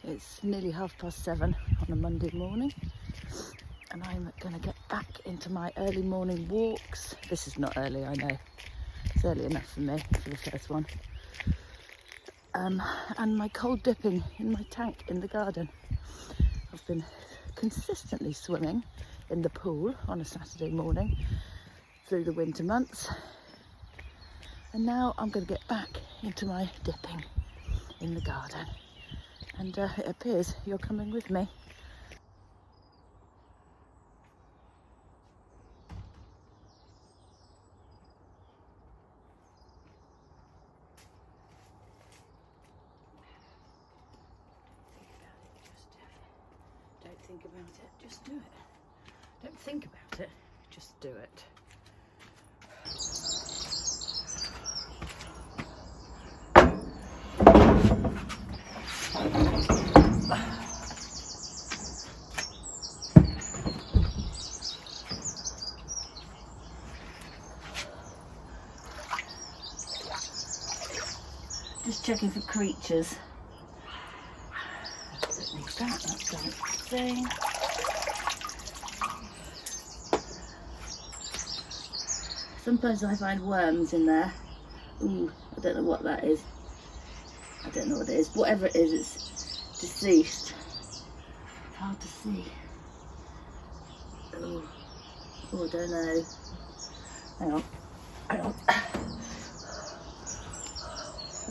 It's nearly 7:30 on a Monday morning, and I'm going to get back into my early morning walks. This is not early, I know. It's early enough for me for the first one. And my cold dipping in my tank in the garden. I've been consistently swimming in the pool on a Saturday morning through the winter months. And now I'm going to get back into my dipping in the garden. And it appears you're coming with me. Don't think about it, just do it. Don't think about it, just do it. Just checking for creatures. Don't need that, that's done its thing. Sometimes I find worms in there. Ooh, I don't know what that is. I don't know what it is. Whatever it is, it's deceased. Hard to see. Oh, I don't know. Hang on. I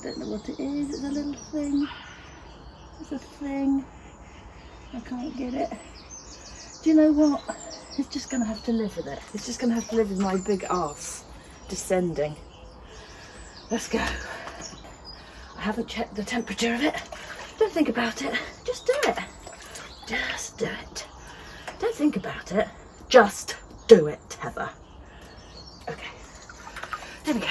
don't know what it is. It's a little thing. It's a thing. I can't get it. Do you know what? It's just going to have to live with it. It's just going to have to live with my big arse descending. Let's go. I haven't checked the temperature of it. Don't think about it. Just do it. Just do it. Don't think about it. Just do it, Heather. Okay. There we go.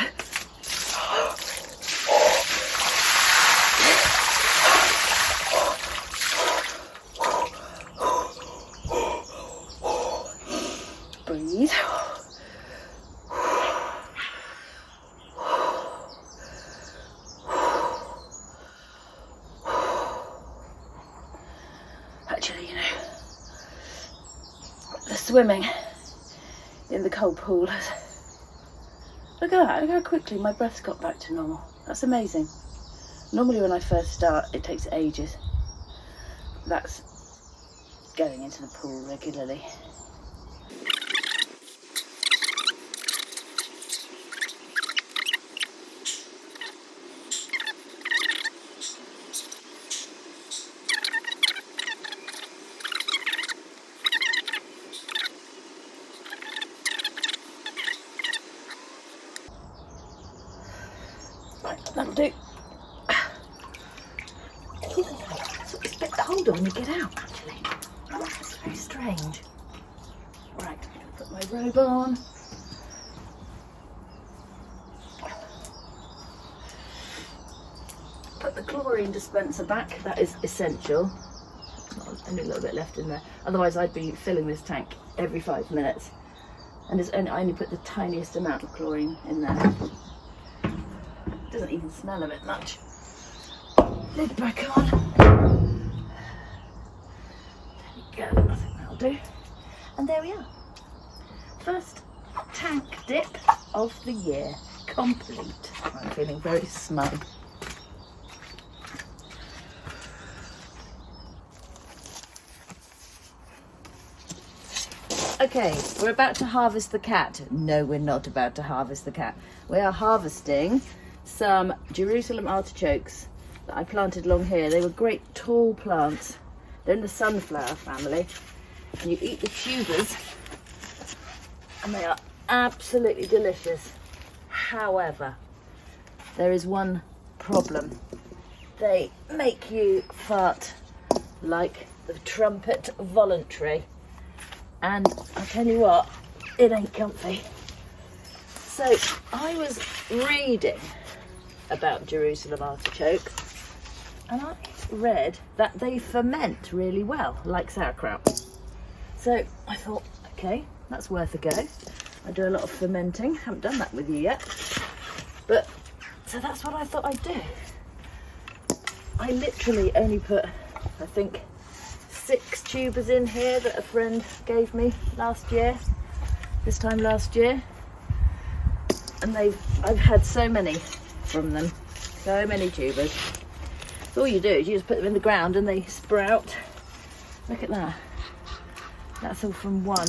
Breathe. Actually, you know, the swimming in the cold pool has... Look at that, look how quickly my breath's got back to normal. That's amazing. Normally when I first start, it takes ages. That's going into the pool regularly. Right, that'll do. It's a bit colder when you get out, actually. It's very strange. Right, I'm going to put my robe on. Put the chlorine dispenser back, that is essential. Only a little bit left in there. Otherwise I'd be filling this tank every 5 minutes. And I only put the tiniest amount of chlorine in there. Doesn't even smell of it much. Lid back on. There we go, I think that'll do. And there we are. First tank dip of the year, complete. I'm feeling very smug. Okay, we're about to harvest the cat. No, we're not about to harvest the cat. We are harvesting some Jerusalem artichokes that I planted along here. They were great tall plants. They're in the sunflower family. And you eat the tubers and they are absolutely delicious. However, there is one problem. They make you fart like the trumpet voluntary. And I tell you what, it ain't comfy. So I was reading about Jerusalem artichoke and I read that they ferment really well, like sauerkraut. So I thought, okay, that's worth a go. I do a lot of fermenting, haven't done that with you yet. But, so that's what I thought I'd do. I literally only put I think 6 tubers in here that a friend gave me this time last year. And I've had so many from them, so many tubers. So all you do is you just put them in the ground and they sprout. Look at that. That's all from one.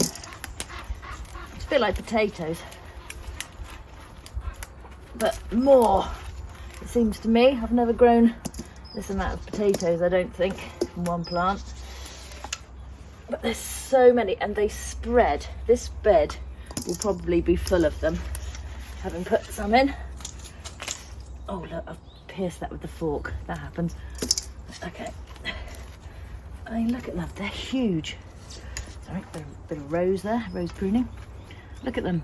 It's a bit like potatoes, but more, it seems to me. I've never grown this amount of potatoes, I don't think, from one plant. But there's so many, and they spread. This bed will probably be full of them, having put some in. Oh look, I've pierced that with the fork. That happens. Okay. I mean, look at them. They're huge. Sorry, a bit of rose there, rose pruning. Look at them.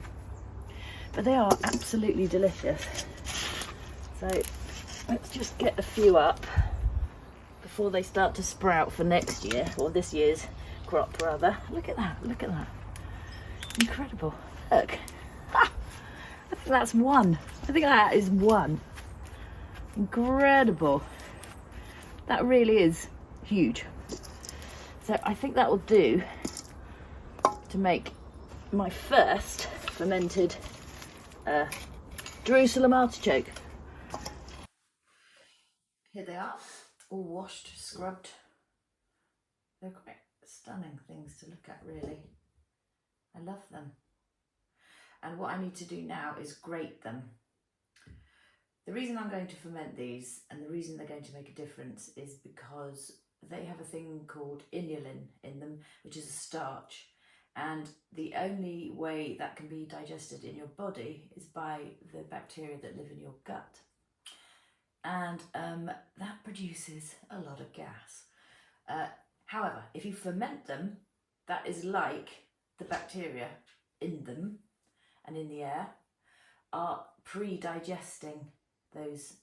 But they are absolutely delicious. So let's just get a few up before they start to sprout for next year, or this year's crop rather. Look at that, look at that. Incredible. Look. Ah, I think that's one. I think that is one. Incredible. That really is huge. So I think that will do to make my first fermented Jerusalem artichoke. Here they are, all washed, scrubbed. They're quite stunning things to look at, really. I love them. And what I need to do now is grate them. The reason I'm going to ferment these, and the reason they're going to make a difference, is because they have a thing called inulin in them, which is a starch. And the only way that can be digested in your body is by the bacteria that live in your gut. And that produces a lot of gas. However, if you ferment them, that is like the bacteria in them and in the air are pre-digesting those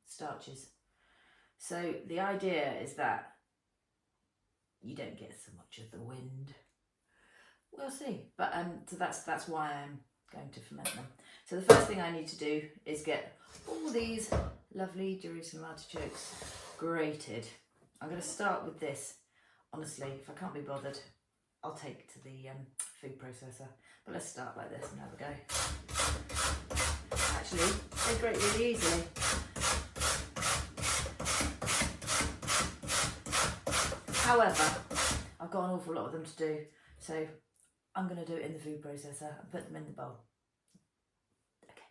starches. So the idea is that you don't get so much of the wind. We'll see, but so that's why I'm going to ferment them. So the first thing I need to do is get all these lovely Jerusalem artichokes grated. I'm going to start with this. Honestly, if I can't be bothered, I'll take it to the food processor. But let's start like this and have a go. Actually, they grate really easily. However, I've got an awful lot of them to do, so I'm going to do it in the food processor and put them in the bowl. Okay.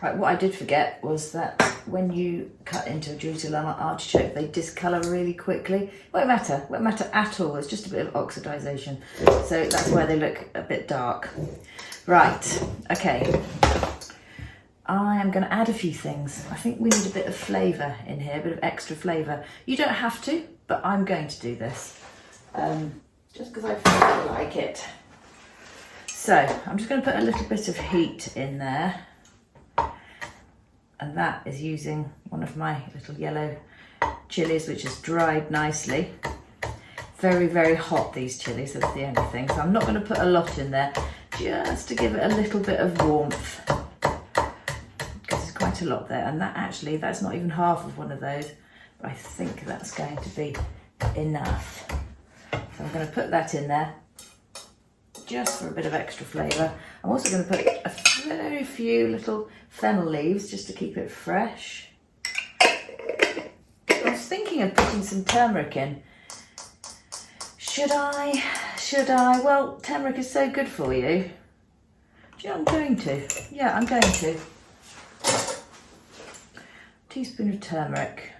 Right, what I did forget was that when you cut into a Jerusalem artichoke, they discolour really quickly. Won't matter at all. It's just a bit of oxidisation. So that's why they look a bit dark. Right, okay. I am going to add a few things. I think we need a bit of flavour in here, a bit of extra flavour. You don't have to, but I'm going to do this. Just because I feel like it. So I'm just going to put a little bit of heat in there. And that is using one of my little yellow chilies, which has dried nicely. Very, very hot, these chilies, that's the only thing. So I'm not going to put a lot in there, just to give it a little bit of warmth, because there's quite a lot there. And that's not even half of one of those, but I think that's going to be enough. So I'm going to put that in there, just for a bit of extra flavour. I'm also going to put a very few little fennel leaves just to keep it fresh. I was thinking of putting some turmeric in. Should I? Well, turmeric is so good for you. Do you know what I'm going to? Yeah, I'm going to. Teaspoon of turmeric.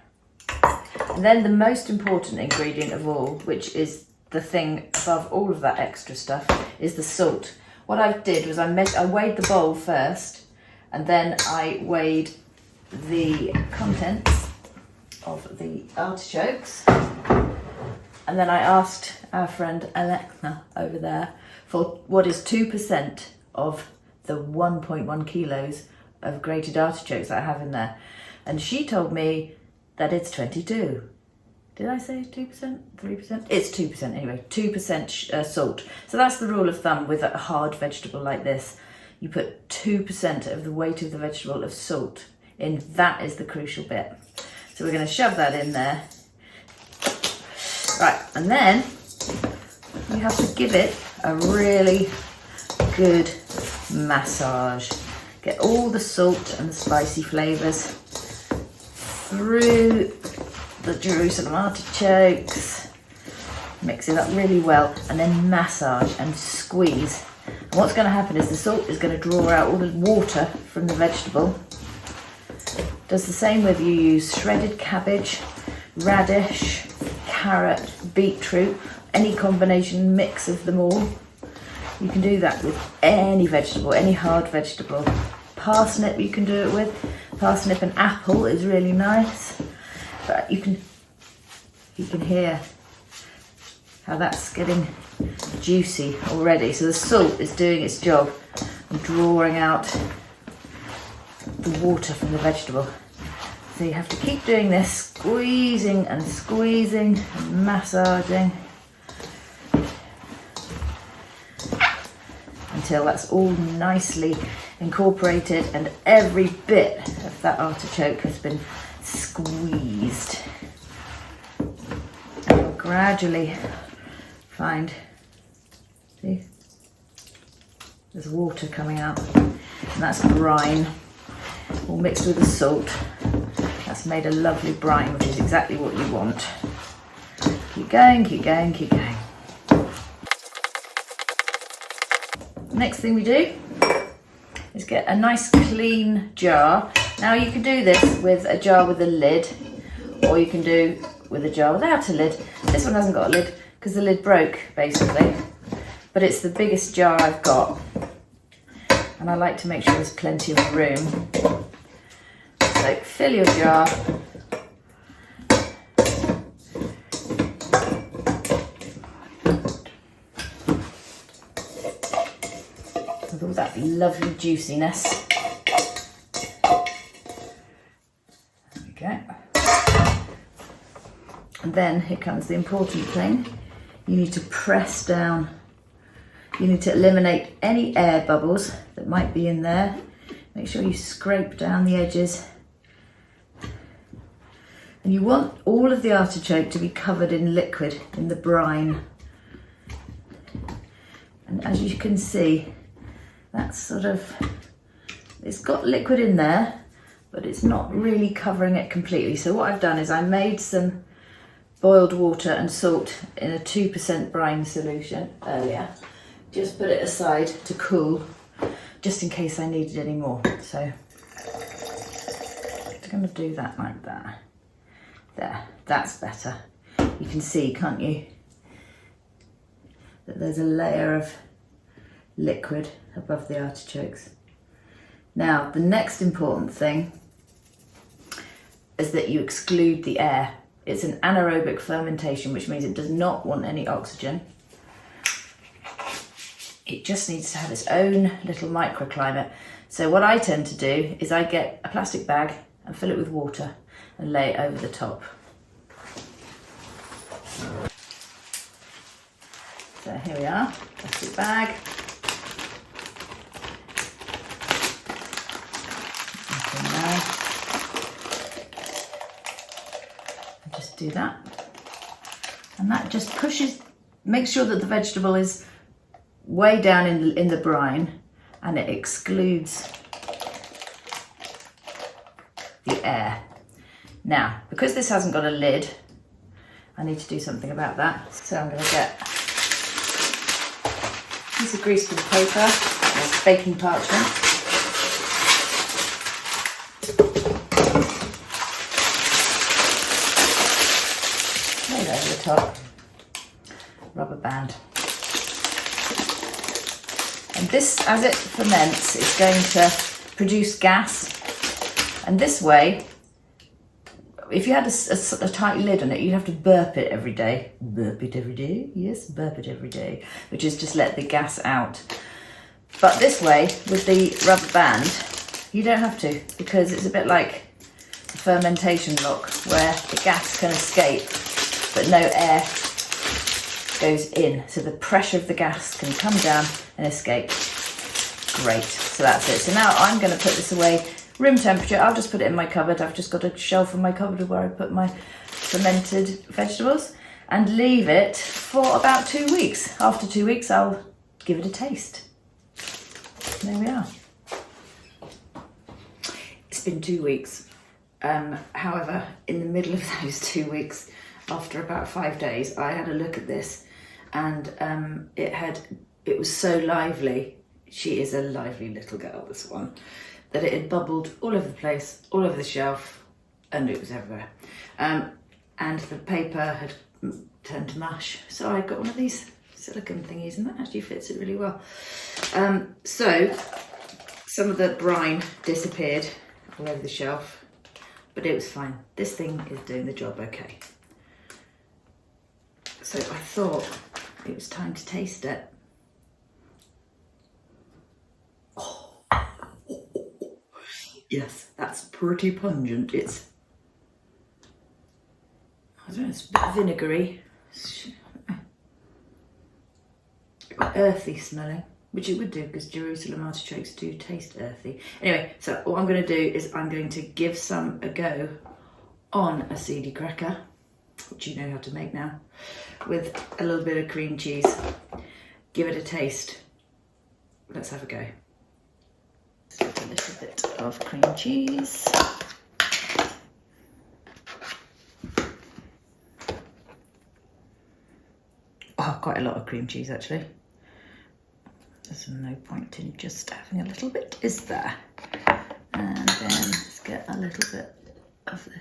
And then the most important ingredient of all, which is the thing above all of that extra stuff, is the salt. What I did was I weighed the bowl first, and then I weighed the contents of the artichokes, and then I asked our friend Alexa over there for what is 2% of the 1.1 kilos of grated artichokes that I have in there. and she told me that it's 22. Did I say 2%? 3%? It's 2% anyway, 2% salt. So that's the rule of thumb with a hard vegetable like this. You put 2% of the weight of the vegetable of salt in. That is the crucial bit. So we're going to shove that in there. Right, and then you have to give it a really good massage. Get all the salt and the spicy flavours through the Jerusalem artichokes. Mix it up really well and then massage and squeeze. And what's going to happen is the salt is going to draw out all the water from the vegetable. Does the same whether you use shredded cabbage, radish, carrot, beetroot, any combination mix of them all. You can do that with any vegetable, any hard vegetable. Parsnip you can do it with. Parsnip and apple is really nice. But you can hear how that's getting juicy already. So the salt is doing its job and drawing out the water from the vegetable. So you have to keep doing this, squeezing and squeezing and massaging until that's all nicely incorporated and every bit of that artichoke has been squeezed. And you'll gradually find, see, there's water coming out, and that's brine, all mixed with the salt. That's made a lovely brine, which is exactly what you want. Keep going, keep going, keep going. Next thing we do is get a nice clean jar. Now you can do this with a jar with a lid, or you can do with a jar without a lid. This one hasn't got a lid because the lid broke basically, but it's the biggest jar I've got, and I like to make sure there's plenty of room. So fill your jar with all that lovely juiciness. Okay. And then here comes the important thing. You need to press down. You need to eliminate any air bubbles that might be in there. Make sure you scrape down the edges. And you want all of the artichoke to be covered in liquid, in the brine. And as you can see, that's sort of, it's got liquid in there, but it's not really covering it completely. So what I've done is I made some boiled water and salt in a 2% brine solution earlier. Just put it aside to cool, just in case I needed any more. So I'm going to do that like that. There, that's better. You can see, can't you, that there's a layer of liquid above the artichokes. Now, the next important thing is that you exclude the air. It's an anaerobic fermentation, which means it does not want any oxygen. It just needs to have its own little microclimate. So what I tend to do is I get a plastic bag and fill it with water and lay it over the top. So here we are, plastic bag. And just do that. And that just pushes, makes sure that the vegetable is way down in the brine, and it excludes the air. Now, because this hasn't got a lid, I need to do something about that. So I'm going to get a piece of greaseproof paper, or baking parchment. Lay it over the top. Rubber band. And this, as it ferments, is going to produce gas. And this way, if you had a tight lid on it, you'd have to burp it every day. Burp it every day? Yes, burp it every day. Which is just let the gas out. But this way, with the rubber band, you don't have to, because it's a bit like a fermentation lock where the gas can escape, but no air goes in. So the pressure of the gas can come down and escape. Great, so that's it. So now I'm going to put this away room temperature. I'll just put it in my cupboard. I've just got a shelf in my cupboard where I put my fermented vegetables, and leave it for about 2 weeks. After 2 weeks, I'll give it a taste. There we are. It's been 2 weeks. However, in the middle of those 2 weeks, after about 5 days, I had a look at this, and it was so lively. She is a lively little girl, this one, that it had bubbled all over the place, all over the shelf, and it was everywhere. And the paper had turned to mush, so I got one of these silicone thingies, and that actually fits it really well. So some of the brine disappeared all over the shelf, but it was fine. This thing is doing the job okay. So I thought it was time to taste it. Yes, that's pretty pungent. It's, I don't know, it's a bit vinegary, earthy smelling, which it would do because Jerusalem artichokes do taste earthy. Anyway, so what I'm going to do is I'm going to give some a go on a seedy cracker, which you know how to make now, with a little bit of cream cheese. Give it a taste. Let's have a go. A little bit of cream cheese. Oh, quite a lot of cream cheese actually. There's no point in just having a little bit, is there? And then let's get a little bit of the...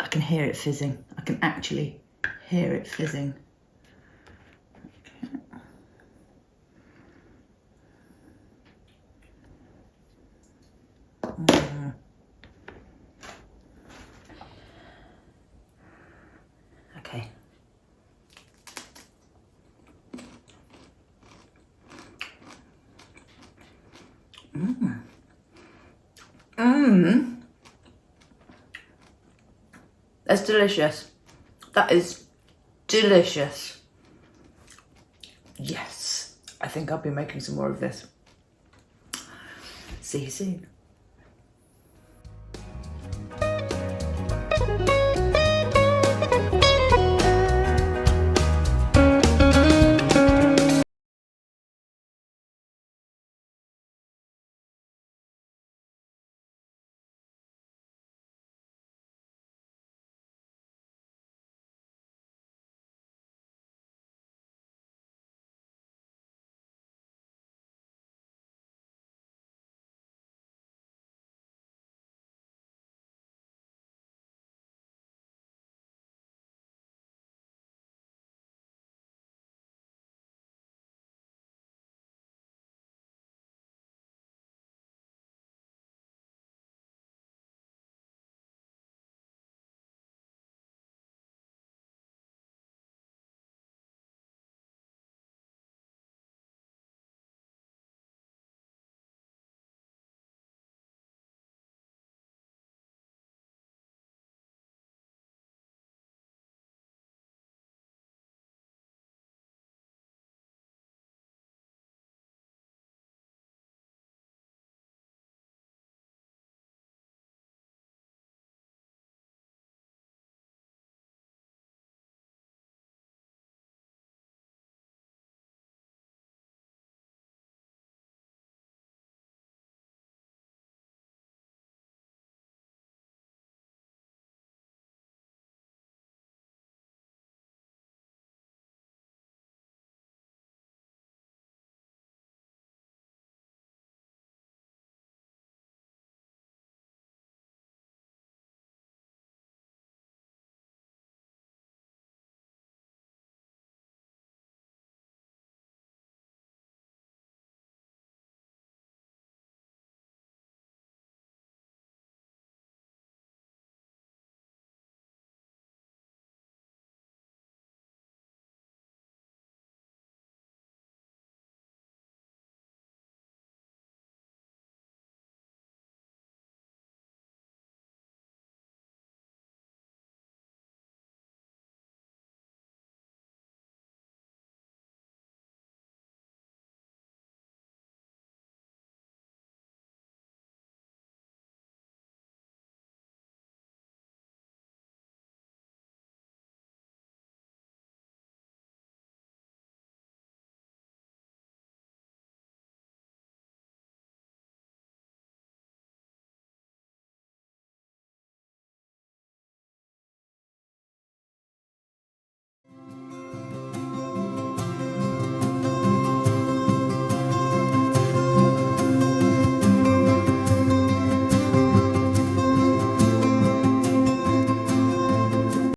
I can hear it fizzing. I can actually hear it fizzing. Okay. That's delicious. That is delicious. Yes, I think I'll be making some more of this. See you soon.